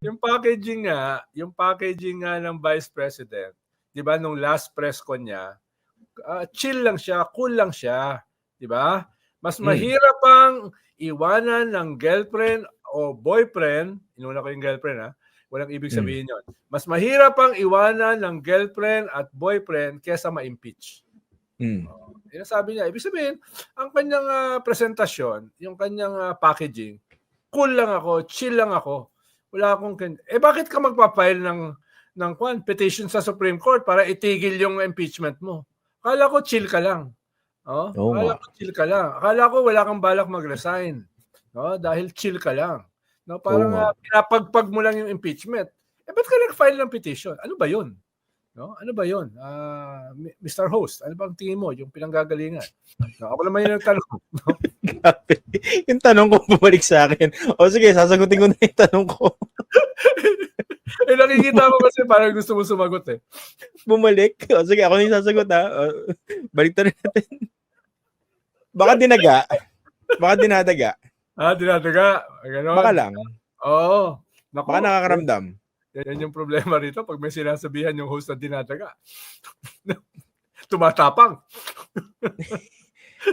yung packaging nga ng Vice President, 'di ba nung last press con niya, chill lang siya, cool lang siya, 'di ba? Mas mahirap pang iwanan ng girlfriend o boyfriend, inuna ko yung girlfriend walang ibig sabihin 'yon. Mas mahirap pang iwanan ng girlfriend at boyfriend kaysa ma-impeach. Yan sabi niya. Ibig sabihin, ang kanyang presentasyon, yung kanyang packaging, cool lang ako, chill lang ako. Wala akong bakit ka magpa-file ng petition sa Supreme Court para itigil yung impeachment mo? Akala ko chill ka lang. Akala ko chill ka lang. Akala ko wala kang balak mag-resign. Dahil chill ka lang. Parang pinapagpag mo lang yung impeachment. Ba't ka nag-file ng petition? Ano ba yun? Ano ba yun? Mr. Host, ano bang tingin mo? Yung pinanggagalingan. Ako naman yung nagtanong. Yung tanong ko bumalik sa akin. O sige, sasagutin ko na yung tanong ko. Nakikita ko kasi parang gusto mo sumagot eh. Bumalik? O sige, ako na yung sasagot balik na rin natin. Baka dinaga. Baka dinadaga. Dinadaga. Ganon. Baka lang. Oo. Baka nakakaramdam. Yan yung problema rito pag may sinasabihan yung host na dinadaga. Tumatapang.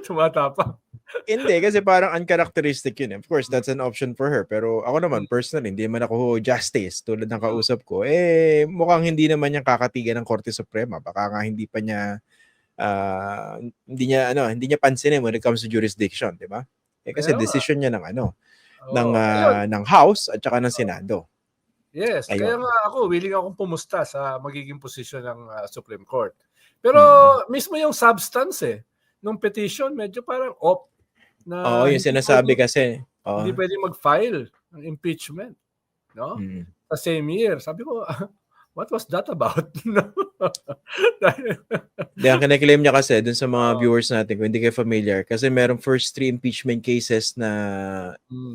Tumatapang. Hindi, kasi parang uncharacteristic yun. Of course, that's an option for her. Pero ako naman, personally, hindi naman ako justice tulad ng kausap ko. Mukhang hindi naman niya kakatigan ng Korte Suprema. Baka nga hindi pa niya, hindi niya pansinin when it comes to jurisdiction, di ba? Kasi decision niya ng House at saka ng Senado. Yes, kaya nga ako, willing akong pumusta sa magiging posisyon ng Supreme Court. Pero mismo yung substance nung petition, medyo parang off. Yung sinasabi kasi. Hindi pwede mag-file ng impeachment. No? Sa same year. Sabi ko, what was that about? Ang kiniklaim niya kasi dun sa mga viewers natin, kung hindi kayo familiar, kasi merong first 3 impeachment cases na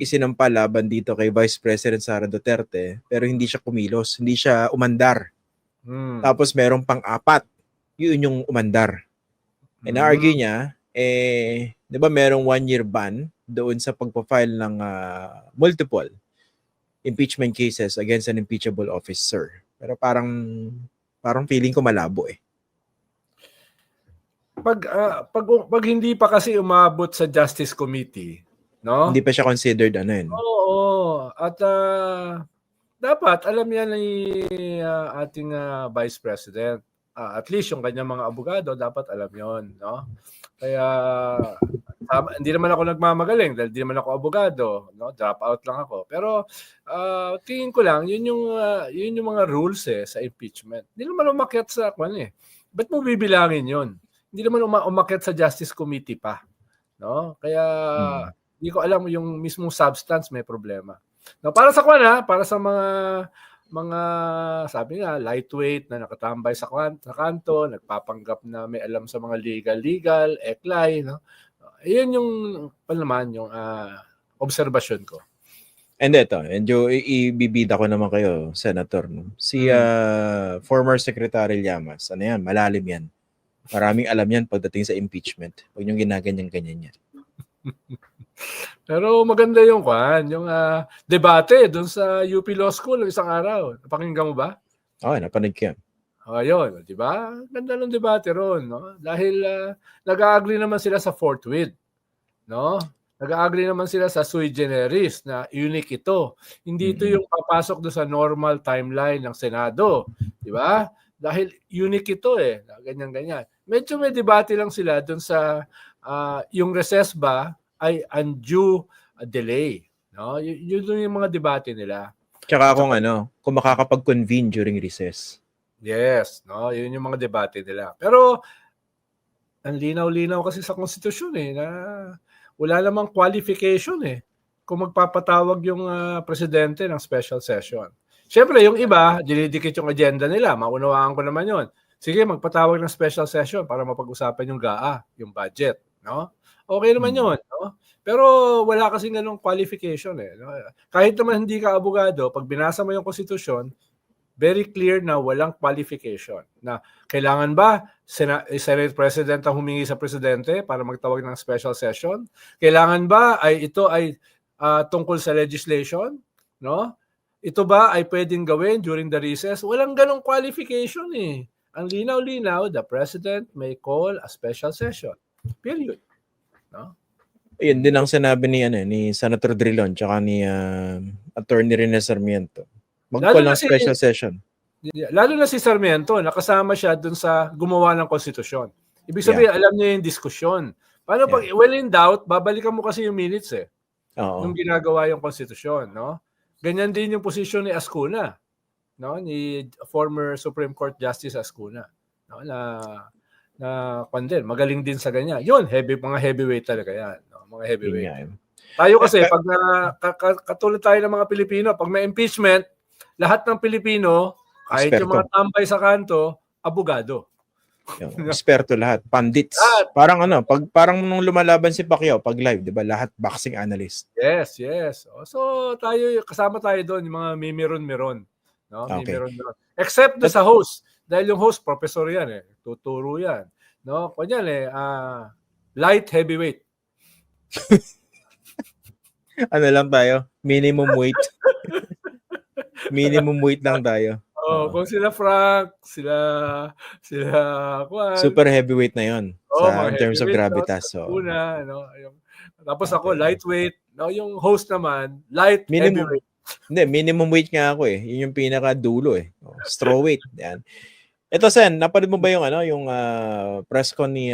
isinampa laban dito kay Vice President Sara Duterte, pero hindi siya kumilos, hindi siya umandar. Tapos merong pang-4, yun yung umandar. Na-argue niya, di ba merong 1-year ban doon sa pagpa-file ng multiple impeachment cases against an impeachable officer. Pero parang feeling ko malabo Pag hindi pa kasi umabot sa Justice Committee, no? Hindi pa siya considered Oo. At dapat alam yan ni ating Vice President. At least yung kanyang mga abogado dapat alam yon, no? Kaya hindi naman ako nagmamagaling dahil hindi naman ako abogado, no? Drop out lang ako. Pero tingin ko lang yun yung mga rules sa impeachment. Hindi naman umakyat sa Ba't mo bibilangin yun? Hindi naman umakyat sa Justice Committee pa, no? Kaya hindi ko alam yung mismong substance may problema. No, para sa para sa mga sabi nga lightweight na nakatambay sa kanto, nagpapanggap na may alam sa mga legal, eklay, no? Iyon yung yung obserbasyon ko. And ito, ibibida ko naman kayo, Senator. No? Si former Secretary Llamas, malalim yan. Maraming alam yan pagdating sa impeachment. Huwag niyong ginaganyan-ganyan yan. Pero maganda yung debate doon sa UP Law School isang araw. Napakinggan mo ba? Napanood ko yan. Yun, di ba? Ganda ng debate ron, no? Dahil nag-agree naman sila sa forthwith, no? Nag-agree naman sila sa sui generis na unique ito. Hindi ito yung papasok doon sa normal timeline ng Senado, di ba? Dahil unique ito ganyan-ganyan. Medyo may debate lang sila doon sa yung recess ba ay undue delay, no? Yun yung mga debate nila. Tsaka kung makakapag-convene during recess. Yes, no? Yun yung mga debate nila. Pero ang linaw-linaw kasi sa konstitusyon na wala namang qualification kung magpapatawag yung presidente ng special session. Siyempre, yung iba, dinidikit yung agenda nila. Maunawaan ko naman yun. Sige, magpatawag ng special session para mapag-usapan yung GAA, yung budget, no? Okay naman yun, no? Pero wala kasi ganung qualification no? Kahit naman hindi ka abogado, pag binasa mo yung konstitusyon, very clear na walang qualification. Na kailangan ba Senate President ang humingi sa presidente para magtawag ng special session? Kailangan ba ito ay tungkol sa legislation, no? ito ba ay pwedeng gawin during the recess? Walang ganong qualification eh. Ang linaw-linaw, the President may call a special session. Period. No? Yun din ang sinabi ni Senator Drilon tsaka ni Attorney Rene Sarmiento. Mag-call ng special session. Lalo na si Sarmiento, nakasama siya dun sa gumawa ng konstitusyon. Ibig sabihin, alam niya yung diskusyon. Paano pag, well in doubt, babalikan mo kasi yung minutes eh. Nung ginagawa yung konstitusyon, no? Ganyan din yung posisyon ni Ascuna, no? Ni former Supreme Court Justice Ascuna, no? Na pandel, magaling din sa ganyan. Yun, mga heavyweight talaga yan, no? Mga heavyweight. Tayo kasi pag katulad tayo ng mga Pilipino, pag may impeachment, lahat ng Pilipino, kahit yung mga tambay sa kanto, abogado. Eksperto lahat, pandits. Parang parang nung lumalaban si Pacquiao pag live, 'di ba? Lahat boxing analyst. Yes. So tayo kasama tayo doon, yung mga mimiron-miron, no? Mimiron-miron. Except sa host, dahil yung host professor 'yan eh, tuturo 'yan, no? Kunyari light heavyweight. Ano lang tayo? Minimum weight. Minimum weight lang tayo. Kung sila Frank, sila Juan. Super heavyweight na 'yon in terms of gravitas. Tapos ako lightweight. No, yung host naman light heavyweight. Hindi, minimum weight nga ako eh. Yun yung pinaka dulo eh. Straw weight. Yan. Ito Sen, napanood mo ba yung press con ni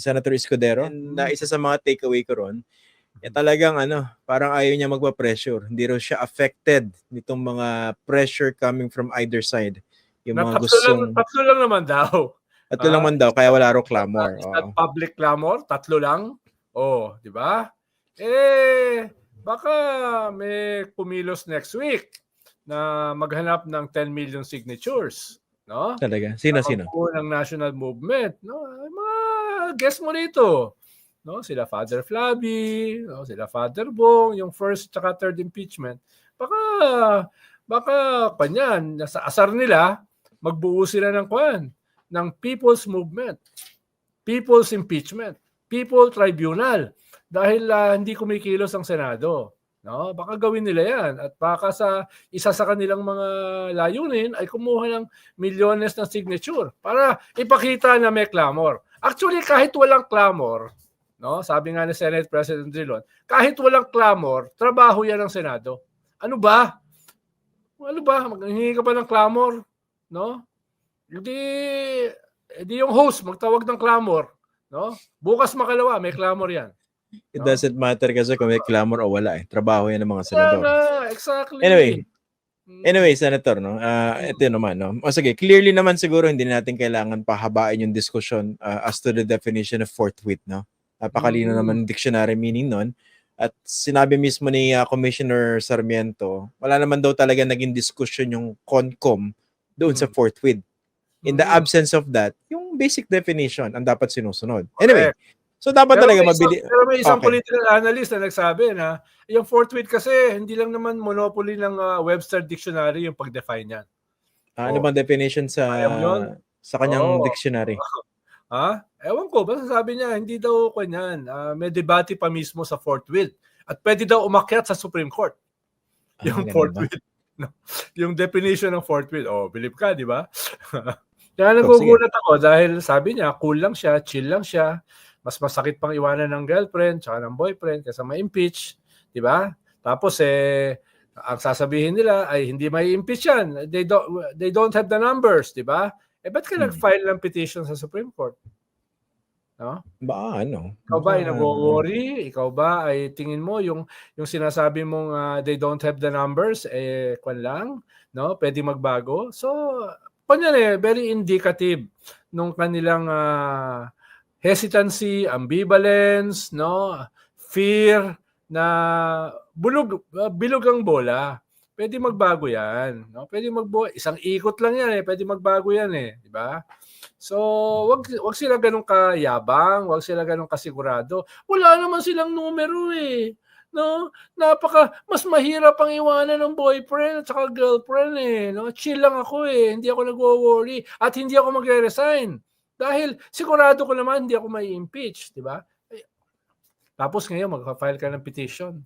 Senator Escudero? Na isa sa mga takeaway ko ron, talagang parang ayaw niya magpa-pressure. Hindi raw siya affected nitong mga pressure coming from either side. Yung mga gustong... Tatlo lang naman daw. Tatlo lang man daw, kaya wala raw clamor. Public clamor, tatlo lang. Di ba? Baka may kumilos next week na maghanap ng 10 million signatures. No? Talaga? Sino? Ng national movement. No? Mga guess mo rito. No, sila Father Flavi, no, sila Father Bong, yung first at third impeachment. Baka kanyan, nasa asar nila, magbuo sila ng People's Movement, People's Impeachment, People Tribunal, dahil hindi kumikilos ang Senado. No, baka gawin nila yan. At baka isa sa kanilang mga layunin ay kumuha ng milyones ng signature para ipakita na may clamor. Actually, kahit walang clamor, no, sabi nga ni Senate President Drilon, kahit walang clamor, trabaho yan ng Senado. Ano ba? Maghingi ka pa ng clamor, no? Hindi yung host magtawag ng clamor, no? Bukas makalawa, may clamor yan. It doesn't matter kasi kung may clamor o wala eh. Trabaho yan ng mga senador. Exactly. Anyway, Senator, no? Ito naman, no? Sige, clearly naman siguro hindi natin kailangan pahabain yung diskusyon as to the definition of forthwith, no? Napakalino naman ng dictionary meaning nun. At sinabi mismo ni Commissioner Sarmiento, wala naman daw talaga naging discussion yung CONCOM doon sa forthwith. In the absence of that, yung basic definition ang dapat sinusunod. Anyway, so dapat talaga mabili. Pero may isang political analyst na nagsabi na yung forthwith kasi hindi lang naman monopoly ng Webster Dictionary yung pag-define yan. Ano bang definition sa kanyang dictionary? Ewan ko, basta sabi niya, hindi daw kanyan. May debate pa mismo sa forthwith. At pwede daw umakyat sa Supreme Court. Yung forthwith. No? Yung definition ng forthwith. Believe ka, di ba? Kaya nagugulat ako dahil sabi niya, cool lang siya, chill lang siya. Mas masakit pang iwanan ng girlfriend tsaka ng boyfriend kaysa ma-impeach. Di ba? Tapos ang sasabihin nila ay hindi may impeach yan. They don't have the numbers, di ba? Ba't ka nag-file ng petition sa Supreme Court? No? Ikaw ba ay nag-worry? Ikaw ba ay tingin mo yung sinasabi mong they don't have the numbers, kwan lang, no? Pwede magbago? So, very indicative nung kanilang hesitancy, ambivalence, no? Fear na bilog ang bola. Pwede magbago yan. No? Pwede isang ikot lang yan Pwede magbago yan di ba? So, wag sila ganun kayabang, wag sila ganun kasigurado. Wala naman silang numero No? Mas mahirap ang iwanan ng boyfriend at saka girlfriend no? Chill lang ako hindi ako nagwo-worry at hindi ako magre-resign. Dahil sigurado ko naman hindi ako mai-impeach, di ba? Tapos ngayon magfa-file ka ng petition.